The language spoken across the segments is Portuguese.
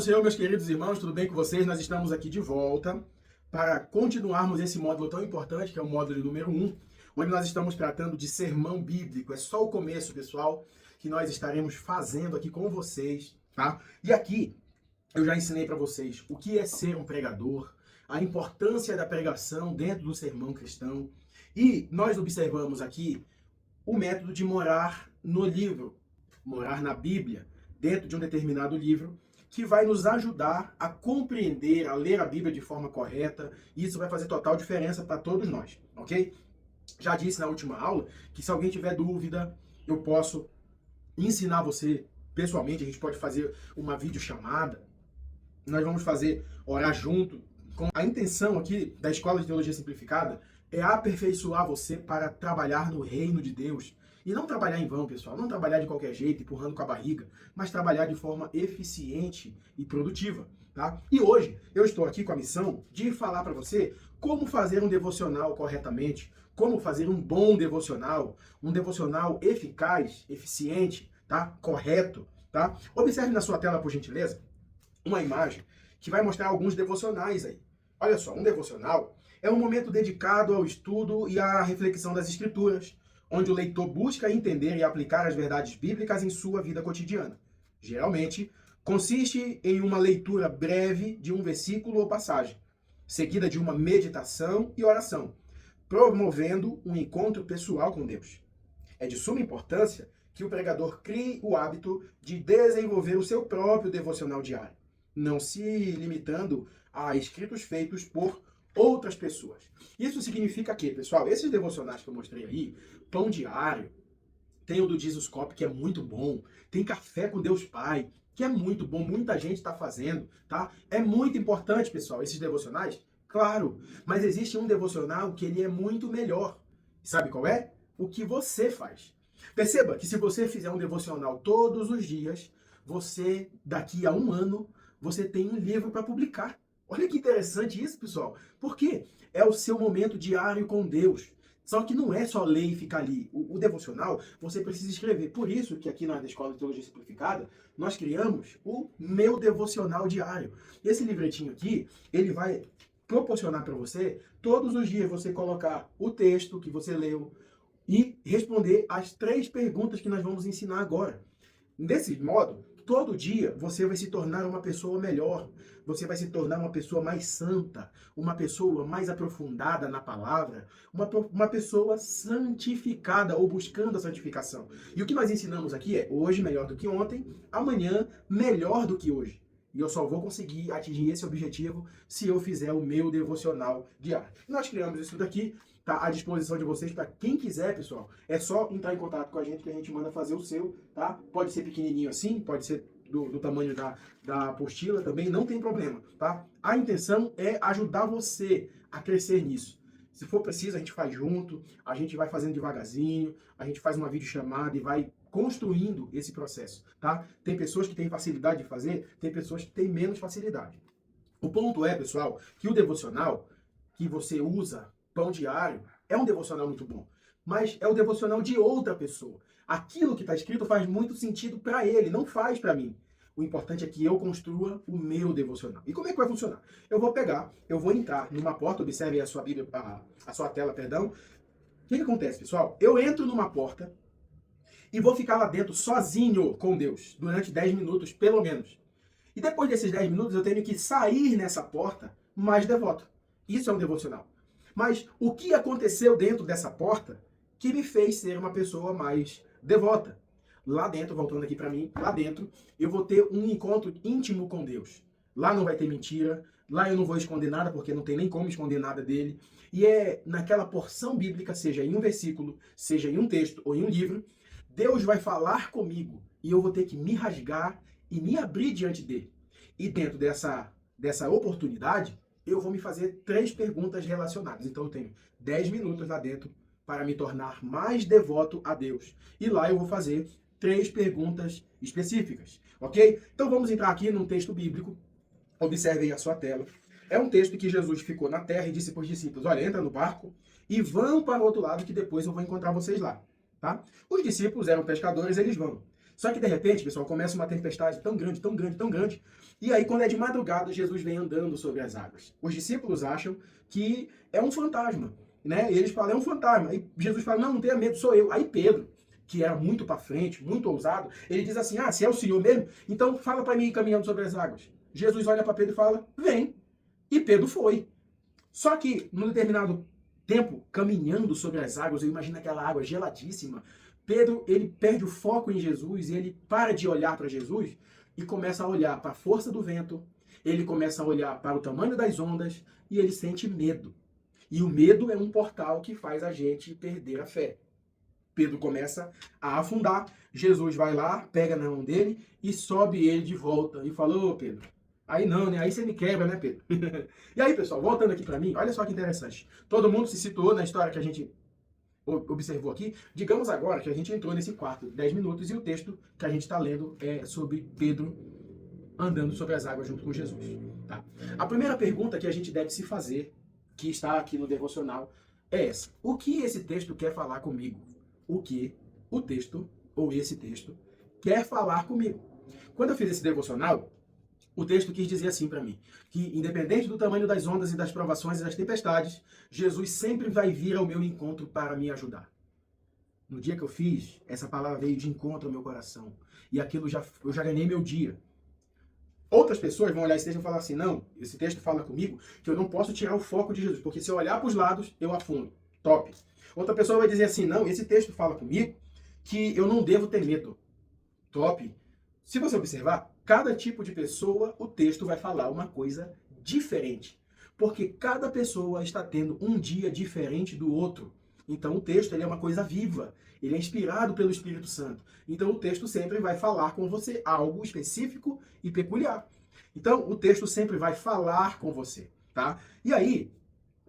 do Senhor, meus queridos irmãos, tudo bem com vocês? Nós estamos aqui de volta para continuarmos esse módulo tão importante, que é o módulo número 1, onde nós estamos tratando de sermão bíblico. É só o começo, pessoal, que nós estaremos fazendo aqui com vocês, tá? E aqui eu já ensinei para vocês o que é ser um pregador, a importância da pregação dentro do sermão cristão, e nós observamos aqui o método de morar no livro, morar na Bíblia, dentro de um determinado livro, que vai nos ajudar a compreender, a ler a Bíblia de forma correta, e isso vai fazer total diferença para todos nós, ok? Já disse na última aula que se alguém tiver dúvida, eu posso ensinar você pessoalmente, a gente pode fazer uma videochamada, nós vamos orar junto. A intenção aqui da Escola de Teologia Simplificada é aperfeiçoar você para trabalhar no reino de Deus. E não trabalhar em vão, pessoal. Não trabalhar de qualquer jeito, empurrando com a barriga, mas trabalhar de forma eficiente e produtiva, tá? E hoje eu estou aqui com a missão de falar para você como fazer um devocional corretamente, como fazer um bom devocional, um devocional eficaz, eficiente, tá? Correto, tá? Observe na sua tela, por gentileza, uma imagem que vai mostrar alguns devocionais aí. Olha só, um devocional é um momento dedicado ao estudo e à reflexão das Escrituras, onde o leitor busca entender e aplicar as verdades bíblicas em sua vida cotidiana. Geralmente, consiste em uma leitura breve de um versículo ou passagem, seguida de uma meditação e oração, promovendo um encontro pessoal com Deus. É de suma importância que o pregador crie o hábito de desenvolver o seu próprio devocional diário, não se limitando a escritos feitos por outras pessoas. Isso significa que, pessoal, esses devocionais que eu mostrei aí, Pão Diário, tem o do Jesus Cop, que é muito bom, tem Café com Deus Pai, que é muito bom, muita gente está fazendo, tá? É muito importante, pessoal, esses devocionais, claro, mas existe um devocional que ele é muito melhor. Sabe qual é? O que você faz. Perceba que se você fizer um devocional todos os dias, você, daqui a um ano, você tem um livro para publicar. Olha que interessante isso, pessoal. Por quê? É o seu momento diário com Deus. Só que não é só ler e ficar ali. O devocional, você precisa escrever. Por isso que aqui na Escola de Teologia Simplificada, nós criamos o Meu Devocional Diário. Esse livretinho aqui, ele vai proporcionar para você, todos os dias, você colocar o texto que você leu e responder as 3 perguntas que nós vamos ensinar agora. Desse modo, todo dia você vai se tornar uma pessoa melhor, você vai se tornar uma pessoa mais santa, uma pessoa mais aprofundada na palavra, uma pessoa santificada ou buscando a santificação. E o que nós ensinamos aqui é hoje melhor do que ontem, amanhã melhor do que hoje. E eu só vou conseguir atingir esse objetivo se eu fizer o meu devocional diário. Nós criamos isso daqui, tá à disposição de vocês para quem quiser, pessoal. É só entrar em contato com a gente que a gente manda fazer o seu, tá? Pode ser pequenininho assim, pode ser do tamanho da apostila também, não tem problema, tá? A intenção é ajudar você a crescer nisso. Se for preciso, a gente faz junto, a gente vai fazendo devagarzinho, a gente faz uma videochamada e vai construindo esse processo, tá? Tem pessoas que têm facilidade de fazer, tem pessoas que têm menos facilidade. O ponto é, pessoal, que o devocional que você usa, Pão Diário, é um devocional muito bom, mas é o devocional de outra pessoa. Aquilo que está escrito faz muito sentido para ele, não faz para mim. O importante é que eu construa o meu devocional. E como é que vai funcionar? Eu vou entrar numa porta, observe a sua Bíblia, a sua tela, perdão. O que acontece, pessoal? Eu entro numa porta e vou ficar lá dentro sozinho com Deus durante 10 minutos, pelo menos. E depois desses 10 minutos eu tenho que sair nessa porta mais devoto. Isso é um devocional. Mas o que aconteceu dentro dessa porta que me fez ser uma pessoa mais devota? Lá dentro, voltando aqui para mim, lá dentro, eu vou ter um encontro íntimo com Deus. Lá não vai ter mentira, lá eu não vou esconder nada, porque não tem nem como esconder nada dele. E é naquela porção bíblica, seja em um versículo, seja em um texto ou em um livro, Deus vai falar comigo e eu vou ter que me rasgar e me abrir diante dele. E dentro dessa oportunidade, eu vou me fazer 3 perguntas relacionadas. Então eu tenho 10 minutos lá dentro para me tornar mais devoto a Deus. E lá eu vou fazer 3 perguntas específicas, ok? Então vamos entrar aqui num texto bíblico. Observe aí a sua tela. É um texto que Jesus ficou na terra e disse para os discípulos, olha, entra no barco e vão para o outro lado que depois eu vou encontrar vocês lá, tá? Os discípulos eram pescadores, eles vão. Só que de repente, pessoal, começa uma tempestade tão grande, tão grande, tão grande. E aí, quando é de madrugada, Jesus vem andando sobre as águas. Os discípulos acham que é um fantasma, né? E eles falam, é um fantasma. E Jesus fala, não, não tenha medo, sou eu. Aí Pedro, que era muito para frente, muito ousado, ele diz assim, se é o Senhor mesmo, então fala para mim ir caminhando sobre as águas. Jesus olha para Pedro e fala, vem. E Pedro foi. Só que, num determinado tempo, caminhando sobre as águas, eu imagino aquela água geladíssima, Pedro, ele perde o foco em Jesus e ele para de olhar para Jesus e começa a olhar para a força do vento, ele começa a olhar para o tamanho das ondas e ele sente medo. E o medo é um portal que faz a gente perder a fé. Pedro começa a afundar, Jesus vai lá, pega na mão dele e sobe ele de volta. E falou, Pedro, aí não, né? Aí você me quebra, né, Pedro? E aí, pessoal, voltando aqui para mim, olha só que interessante. Todo mundo se situou na história que a gente observou aqui. Digamos agora que a gente entrou nesse quarto, 10 minutos, e o texto que a gente está lendo é sobre Pedro andando sobre as águas junto com Jesus. Tá? A primeira pergunta que a gente deve se fazer, que está aqui no devocional, é essa. O que esse texto quer falar comigo? O que o texto, ou esse texto, quer falar comigo? Quando eu fiz esse devocional, o texto quis dizer assim para mim, que independente do tamanho das ondas e das provações e das tempestades, Jesus sempre vai vir ao meu encontro para me ajudar. No dia que eu fiz, essa palavra veio de encontro ao meu coração. E aquilo eu já ganhei meu dia. Outras pessoas vão olhar esse texto e falar assim, não, esse texto fala comigo que eu não posso tirar o foco de Jesus, porque se eu olhar para os lados, eu afundo. Top. Outra pessoa vai dizer assim, não, esse texto fala comigo que eu não devo ter medo. Top. Se você observar, cada tipo de pessoa, o texto vai falar uma coisa diferente. Porque cada pessoa está tendo um dia diferente do outro. Então o texto ele é uma coisa viva. Ele é inspirado pelo Espírito Santo. Então o texto sempre vai falar com você algo específico e peculiar. Então o texto sempre vai falar com você, tá? E aí,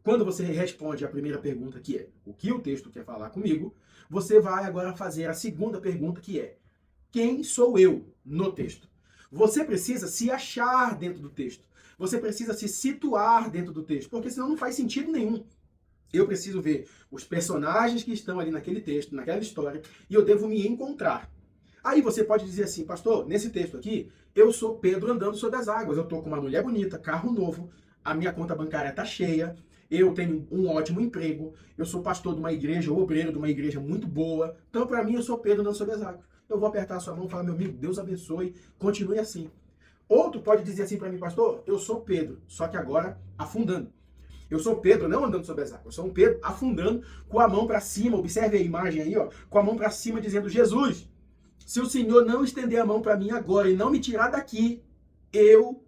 quando você responde a primeira pergunta, que é o que o texto quer falar comigo, você vai agora fazer a segunda pergunta, que é quem sou eu no texto? Você precisa se achar dentro do texto. Você precisa se situar dentro do texto, porque senão não faz sentido nenhum. Eu preciso ver os personagens que estão ali naquele texto, naquela história, e eu devo me encontrar. Aí você pode dizer assim, pastor, nesse texto aqui, eu sou Pedro andando sobre as águas. Eu estou com uma mulher bonita, carro novo, a minha conta bancária está cheia, eu tenho um ótimo emprego, eu sou pastor de uma igreja, obreiro de uma igreja muito boa. Então, para mim, eu sou Pedro andando sobre as águas. Eu vou apertar a sua mão e falar, meu amigo, Deus abençoe, continue assim. Outro pode dizer assim para mim, pastor, eu sou Pedro, só que agora afundando. Eu sou Pedro não andando sobre as águas, eu sou um Pedro afundando com a mão para cima. Observe a imagem aí, ó, com a mão para cima dizendo, Jesus, se o Senhor não estender a mão para mim agora e não me tirar daqui, eu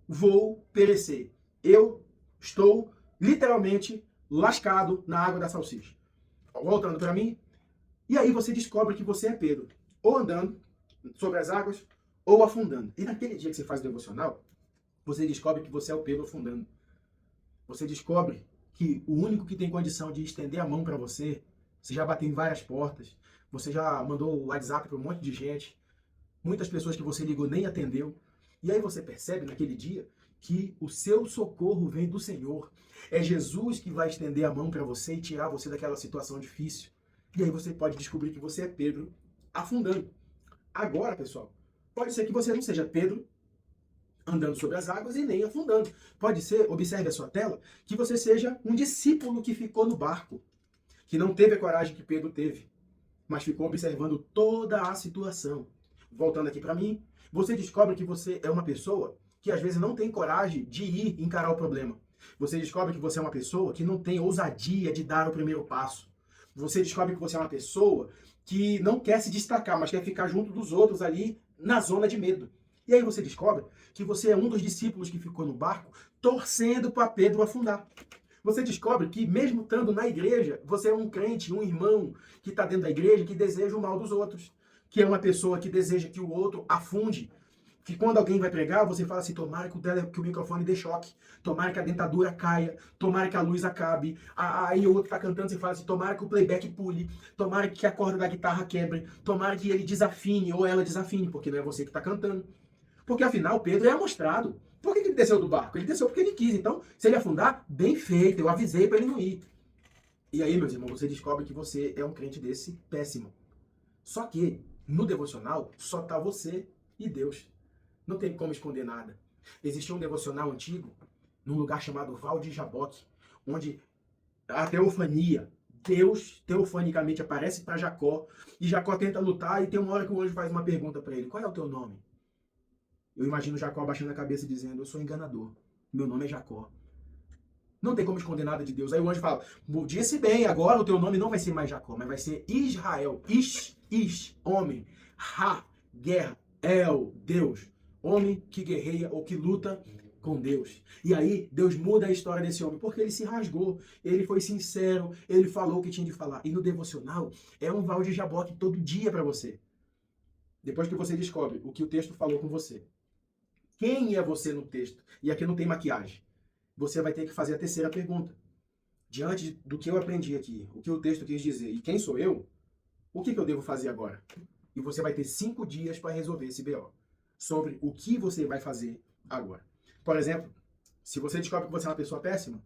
vou perecer. Eu estou literalmente lascado na água da salsicha. Voltando para mim, e aí você descobre que você é Pedro, ou andando sobre as águas, ou afundando. E naquele dia que você faz o devocional, você descobre que você é o Pedro afundando. Você descobre que o único que tem condição de estender a mão para você, você já bateu em várias portas, você já mandou o WhatsApp para um monte de gente, muitas pessoas que você ligou nem atendeu. E aí você percebe naquele dia que o seu socorro vem do Senhor. É Jesus que vai estender a mão para você e tirar você daquela situação difícil. E aí você pode descobrir que você é Pedro afundando. Agora, pessoal, pode ser que você não seja Pedro andando sobre as águas e nem afundando. Pode ser, observe a sua tela, que você seja um discípulo que ficou no barco, que não teve a coragem que Pedro teve, mas ficou observando toda a situação. Voltando aqui para mim, você descobre que você é uma pessoa que às vezes não tem coragem de ir encarar o problema. Você descobre que você é uma pessoa que não tem ousadia de dar o primeiro passo. Você descobre que você é uma pessoa que não quer se destacar, mas quer ficar junto dos outros ali na zona de medo. E aí você descobre que você é um dos discípulos que ficou no barco torcendo para Pedro afundar. Você descobre que mesmo estando na igreja, você é um crente, um irmão que está dentro da igreja que deseja o mal dos outros. Que é uma pessoa que deseja que o outro afunde. Que quando alguém vai pregar, você fala assim, tomara que o microfone dê choque, tomara que a dentadura caia, tomara que a luz acabe. Aí o outro está cantando, você fala assim, tomara que o playback pule, tomara que a corda da guitarra quebre, tomara que ele desafine ou ela desafine, porque não é você que está cantando. Porque afinal, Pedro é amostrado. Por que ele desceu do barco? Ele desceu porque ele quis. Então, se ele afundar, bem feito, eu avisei para ele não ir. E aí, meus irmãos, você descobre que você é um crente desse péssimo. Só que No devocional, só tá você e Deus. Não tem como esconder nada. Existia um devocional antigo, num lugar chamado Val de Jaboque, onde a teofania, Deus teofanicamente aparece para Jacó, e Jacó tenta lutar, e tem uma hora que o anjo faz uma pergunta para ele: qual é o teu nome? Eu imagino Jacó abaixando a cabeça e dizendo: eu sou enganador, meu nome é Jacó. Não tem como esconder nada de Deus. Aí o anjo fala: disse bem, agora o teu nome não vai ser mais Jacó, mas vai ser Israel. Homem. Ra, guerra. El, Deus. Homem que guerreia ou que luta com Deus. E aí Deus muda a história desse homem, porque ele se rasgou, ele foi sincero, ele falou o que tinha de falar. E no devocional é um Val de Jaboque todo dia para você. Depois que você descobre o que o texto falou com você. Quem é você no texto? E aqui não tem maquiagem. Você vai ter que fazer a terceira pergunta. Diante do que eu aprendi aqui, o que o texto quis dizer e quem sou eu, o que eu devo fazer agora? E você vai ter 5 dias para resolver esse BO. Sobre o que você vai fazer agora. Por exemplo, se você descobre que você é uma pessoa péssima,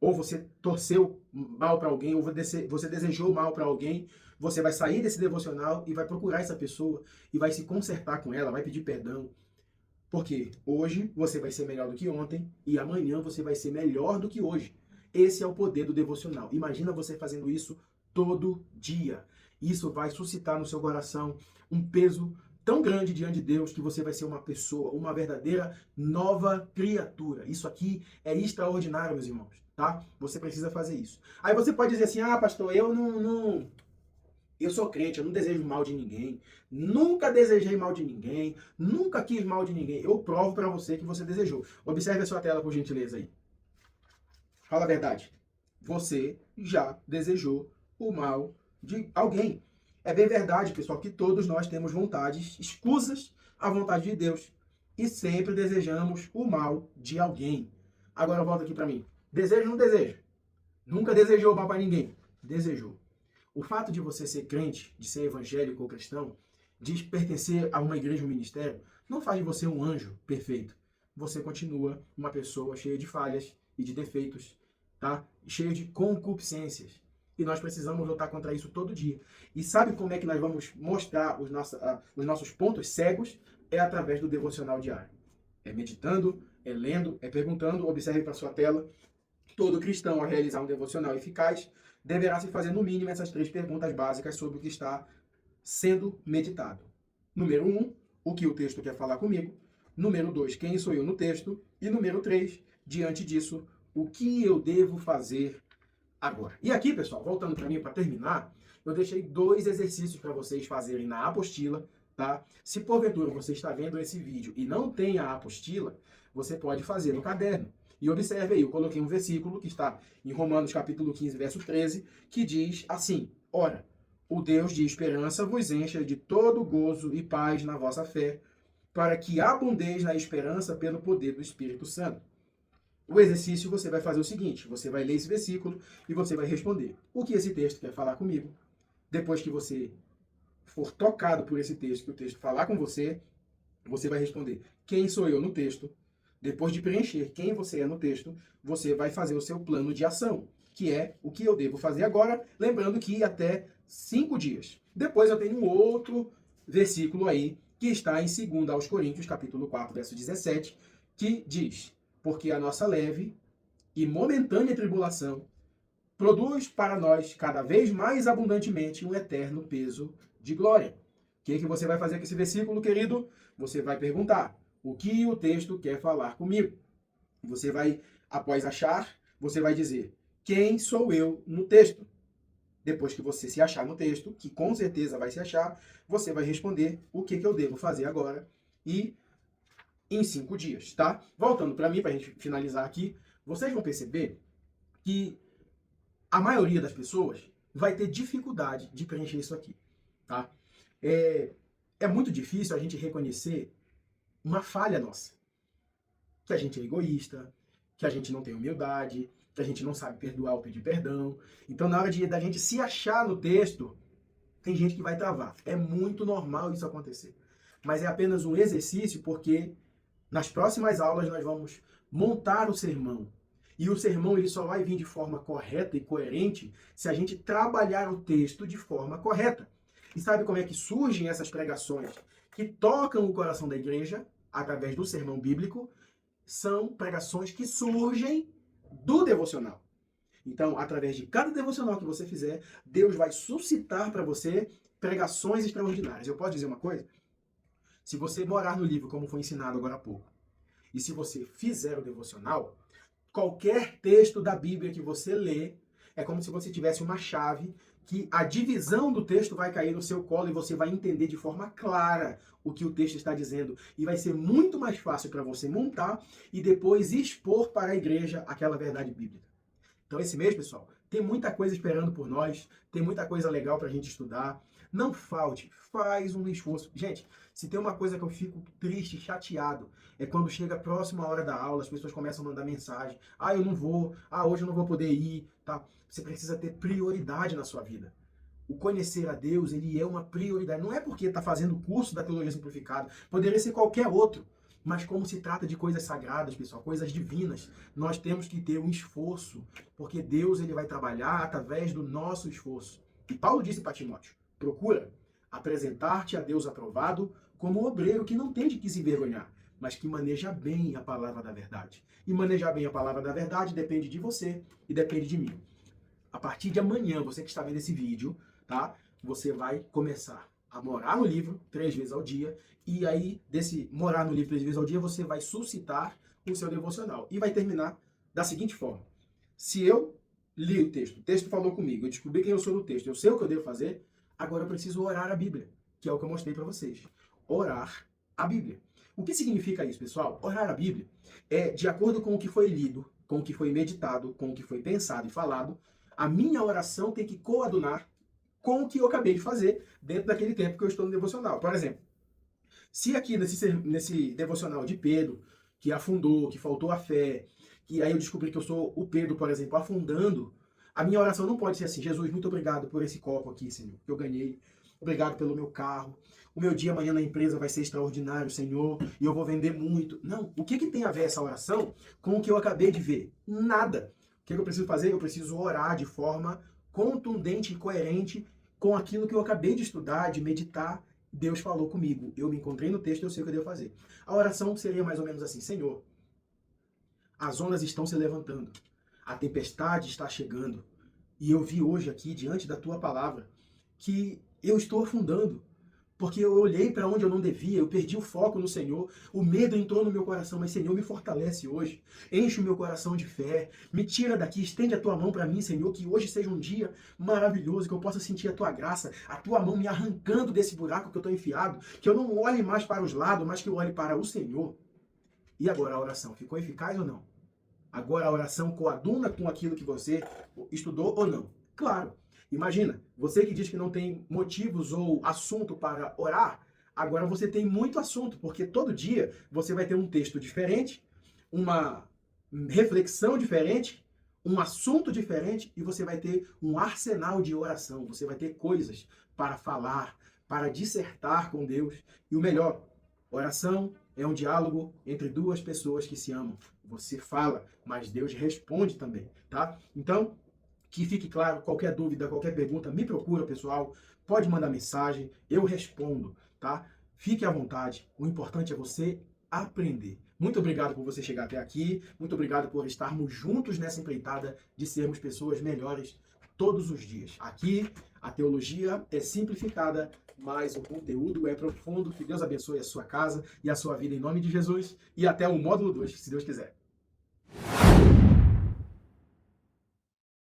ou você torceu mal para alguém, ou você desejou mal para alguém, você vai sair desse devocional e vai procurar essa pessoa e vai se consertar com ela, vai pedir perdão. Porque hoje você vai ser melhor do que ontem e amanhã você vai ser melhor do que hoje. Esse é o poder do devocional. Imagina você fazendo isso todo dia. Isso vai suscitar no seu coração um peso tão grande diante de Deus que você vai ser uma pessoa, uma verdadeira nova criatura. Isso aqui é extraordinário, meus irmãos, tá? Você precisa fazer isso. Aí você pode dizer assim: ah, pastor, eu sou crente, eu não desejo mal de ninguém. Nunca desejei mal de ninguém. Nunca quis mal de ninguém. Eu provo para você que você desejou. Observe a sua tela, por gentileza, aí. Fala a verdade. Você já desejou o mal de alguém. É bem verdade, pessoal, que todos nós temos vontades escusas à vontade de Deus. E sempre desejamos o mal de alguém. Agora volta aqui para mim. Desejo ou não desejo? Nunca desejou o mal para ninguém. Desejou. O fato de você ser crente, de ser evangélico ou cristão, de pertencer a uma igreja ou um ministério, não faz de você um anjo perfeito. Você continua uma pessoa cheia de falhas e de defeitos, tá? Cheia de concupiscências. E nós precisamos lutar contra isso todo dia. E sabe como é que nós vamos mostrar os nossos pontos cegos? É através do devocional diário. É meditando, é lendo, é perguntando. Observe para sua tela. Todo cristão, ao realizar um devocional eficaz, deverá se fazer no mínimo essas 3 perguntas básicas sobre o que está sendo meditado. Número 1, o que o texto quer falar comigo. Número 2, quem sou eu no texto. E número 3, diante disso, o que eu devo fazer agora. E aqui, pessoal, voltando para mim para terminar, eu deixei 2 exercícios para vocês fazerem na apostila, tá? Se porventura você está vendo esse vídeo e não tem a apostila, você pode fazer no caderno. E observe aí, eu coloquei um versículo que está em Romanos capítulo 15, verso 13, que diz assim: ora, o Deus de esperança vos encha de todo gozo e paz na vossa fé, para que abundeis na esperança pelo poder do Espírito Santo. O exercício você vai fazer o seguinte: você vai ler esse versículo e você vai responder o que esse texto quer falar comigo. Depois que você for tocado por esse texto, que o texto falar com você, você vai responder quem sou eu no texto. Depois de preencher quem você é no texto, você vai fazer o seu plano de ação, que é o que eu devo fazer agora, lembrando que até 5 dias. Depois eu tenho um outro versículo aí, que está em 2 aos Coríntios, capítulo 4, verso 17, que diz: porque a nossa leve e momentânea tribulação produz para nós cada vez mais abundantemente um eterno peso de glória. O que você vai fazer com esse versículo, querido? Você vai perguntar: o que o texto quer falar comigo? Você vai, após achar, você vai dizer: quem sou eu no texto? Depois que você se achar no texto, que com certeza vai se achar, você vai responder o que eu devo fazer agora e em 5 dias, tá? Voltando para mim, para a gente finalizar aqui, vocês vão perceber que a maioria das pessoas vai ter dificuldade de preencher isso aqui, tá? É muito difícil a gente reconhecer uma falha nossa. Que a gente é egoísta, que a gente não tem humildade, que a gente não sabe perdoar ou pedir perdão. Então, na hora da gente se achar no texto, tem gente que vai travar. É muito normal isso acontecer. Mas é apenas um exercício, porque nas próximas aulas nós vamos montar o sermão. E o sermão ele só vai vir de forma correta e coerente se a gente trabalhar o texto de forma correta. E sabe como é que surgem essas pregações que tocam o coração da igreja através do sermão bíblico? São pregações que surgem do devocional. Então, através de cada devocional que você fizer, Deus vai suscitar para você pregações extraordinárias. Eu posso dizer uma coisa? Se você morar no livro, como foi ensinado agora há pouco, e se você fizer o devocional, qualquer texto da Bíblia que você lê, é como se você tivesse uma chave que a divisão do texto vai cair no seu colo e você vai entender de forma clara o que o texto está dizendo. E vai ser muito mais fácil para você montar e depois expor para a igreja aquela verdade bíblica. Então esse mês, pessoal, tem muita coisa esperando por nós, tem muita coisa legal para a gente estudar. Não falte, faz um esforço. Gente, se tem uma coisa que eu fico triste, chateado, é quando chega a próxima hora da aula, as pessoas começam a mandar mensagem. Ah, eu não vou. Ah, hoje eu não vou poder ir. Tá? Você precisa ter prioridade na sua vida. O conhecer a Deus, ele é uma prioridade. Não é porque está fazendo o curso da Teologia Simplificada. Poderia ser qualquer outro. Mas como se trata de coisas sagradas, pessoal, coisas divinas, nós temos que ter um esforço, porque Deus ele vai trabalhar através do nosso esforço. E Paulo disse para Timóteo, procura apresentar-te a Deus aprovado como um obreiro que não tem de que se envergonhar, mas que maneja bem a palavra da verdade. E manejar bem a palavra da verdade depende de você e depende de mim. A partir de amanhã, você que está vendo esse vídeo, tá? Você vai começar a morar no livro 3 vezes ao dia, e aí, desse morar no livro 3 vezes ao dia, você vai suscitar o seu devocional. E vai terminar da seguinte forma. Se eu li o texto falou comigo, eu descobri quem eu sou no texto, eu sei o que eu devo fazer, agora eu preciso orar a Bíblia, que é o que eu mostrei para vocês. Orar a Bíblia. O que significa isso, pessoal? Orar a Bíblia é de acordo com o que foi lido, com o que foi meditado, com o que foi pensado e falado, a minha oração tem que coadunar com o que eu acabei de fazer dentro daquele tempo que eu estou no devocional. Por exemplo, se aqui nesse devocional de Pedro, que afundou, que faltou a fé, que aí eu descobri que eu sou o Pedro, por exemplo, afundando, a minha oração não pode ser assim: Jesus, muito obrigado por esse copo aqui, Senhor, que eu ganhei. Obrigado pelo meu carro. O meu dia amanhã na empresa vai ser extraordinário, Senhor, e eu vou vender muito. Não. O que tem a ver essa oração com o que eu acabei de ver? Nada. O que eu preciso fazer? Eu preciso orar de forma contundente e coerente com aquilo que eu acabei de estudar, de meditar. Deus falou comigo. Eu me encontrei no texto, eu sei o que eu devo fazer. A oração seria mais ou menos assim: Senhor, as ondas estão se levantando. A tempestade está chegando. E eu vi hoje aqui, diante da tua palavra, que eu estou afundando. Porque eu olhei para onde eu não devia, eu perdi o foco no Senhor, o medo entrou no meu coração, mas Senhor, me fortalece hoje, enche o meu coração de fé, me tira daqui, estende a tua mão para mim, Senhor, que hoje seja um dia maravilhoso, que eu possa sentir a tua graça, a tua mão me arrancando desse buraco que eu estou enfiado, que eu não olhe mais para os lados, mas que eu olhe para o Senhor. E agora a oração, ficou eficaz ou não? Agora a oração coaduna com aquilo que você estudou ou não? Claro. Imagina, você que diz que não tem motivos ou assunto para orar, agora você tem muito assunto, porque todo dia você vai ter um texto diferente, uma reflexão diferente, um assunto diferente e você vai ter um arsenal de oração, você vai ter coisas para falar, para dissertar com Deus. E o melhor, oração é um diálogo entre duas pessoas que se amam. Você fala, mas Deus responde também, tá? Então, que fique claro, qualquer dúvida, qualquer pergunta, me procura, pessoal. Pode mandar mensagem, eu respondo, tá? Fique à vontade. O importante é você aprender. Muito obrigado por você chegar até aqui. Muito obrigado por estarmos juntos nessa empreitada de sermos pessoas melhores todos os dias. Aqui, a teologia é simplificada, mas o conteúdo é profundo. Que Deus abençoe a sua casa e a sua vida em nome de Jesus. E até o módulo 2, se Deus quiser.